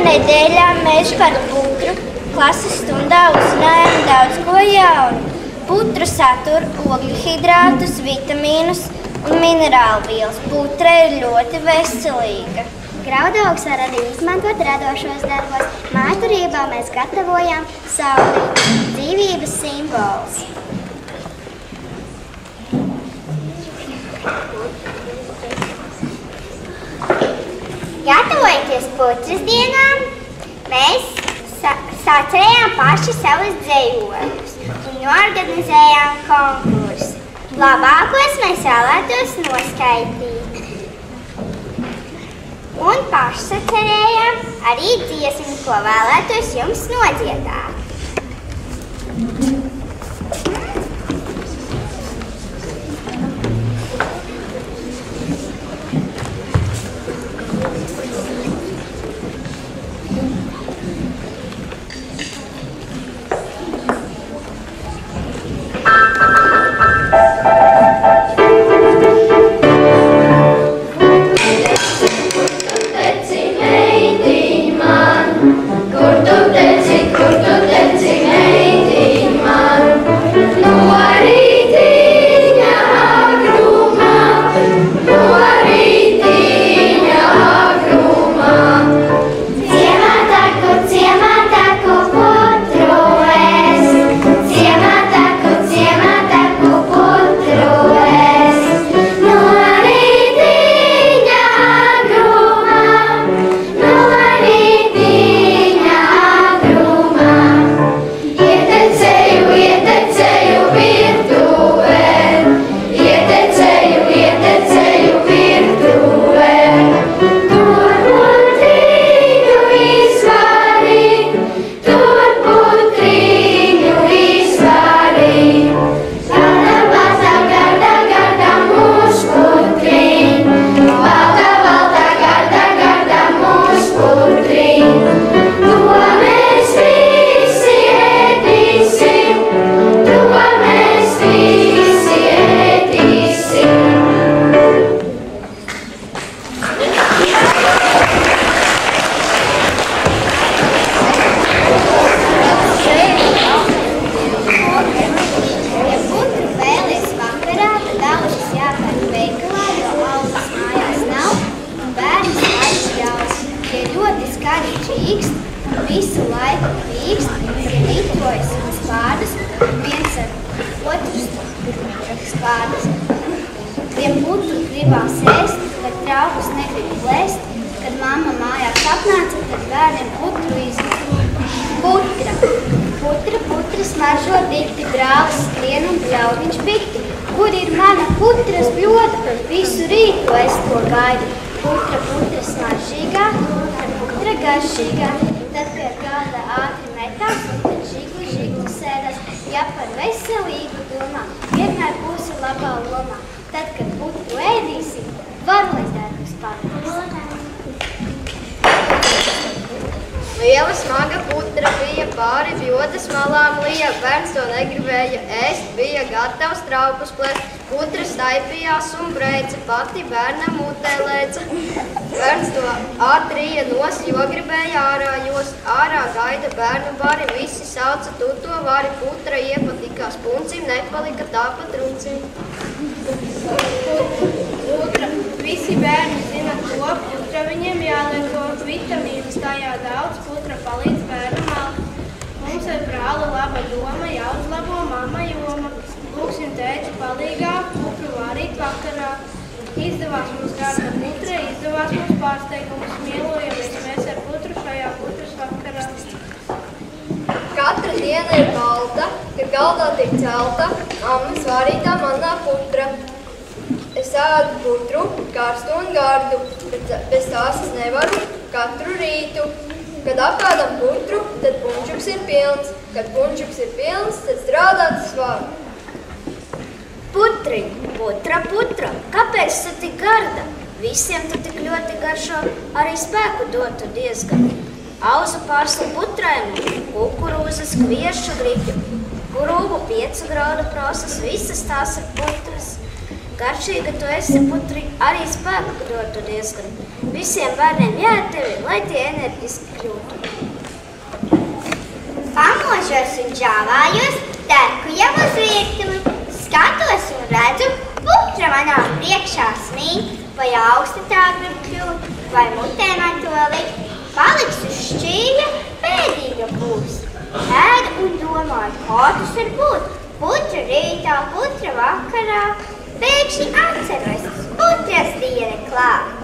nedēļā mēs par putru klases stundā uzzinājām daudz ko jaunu. Putra satur ogļhidrātus, vitamīnus un minerālvielas. Putra ir ļoti veselīga. Graudaugus var arī izmantot radošos darbos. Mājturībā mēs gatavojam saulīti, dzīvības simbols. Gatavojoties putras dienām, mēs sacerējām paši savus dzejojus un norganizējām konkursu. Labākos mēs vēlētos noskaidīt. Un pašsacerējām arī dziesmu, ko vēlētos jums nodziedāt. Liela smaga putra bija pāri bjodas malām lija, bērns to negribēja ēst, bija gatavs traupus plēst. Putra staipījās un breica, pati bērnam mutē lēca. Bērns to atrīja nost, jo gribēja ārā jost. Ārā gaida bērnu bari, visi sauca tu to vari. Putra iepatikās puncim, nepalika tāpat runcim. Putra, visi bērni zina to, putra viņiem jālieko, vitamīnas tajā daudz, putra palīdz bērnam alt. Mums ir brāli laba doma, jāuzlabo mamma joma. Lūksim tēti palīgā, putru varīt vakarā. Izdevās mums garda putra, izdevās mums pārsteigums, mīlojamies mēs ar putru šajā putras vakarā. Katra diena ir balta, kad galdā tiek celta, mammas varītā manā putra. Es ēdu putru, karstu un gardu, bet bez tās es nevaru katru rītu. Kad apēdam putru, tad punčuks ir pilns. Kad punčuks ir pilns, tad strādāt es varu. Putriņ, putra, putra, kāpēc tu tik garda? Visiem tu tik ļoti garšo, arī spēku dotu diezgan. Auzu pārsli putraim, kukurūzas, kviešu griķu, kurūbu 5 graudu prosas, visas tās ir putras. Garšīga tu esi, putri, arī spēku dotu diezgan. Visiem bērniem jāiet tevi, lai tie enerģiski kļūtu. Pamožos un džāvājos, terku jau uz virtuvi, skatos un redzu, putra manā priekšā smīt, vai augsta tā grib kļūt, vai mutē man to likt. Paliks uz šķīļa, pēdīga būs. Ēdu un domāju, kā tas var būt. Putra rītā, putra vakarā, pēkšņi atceros, putras diena klāt.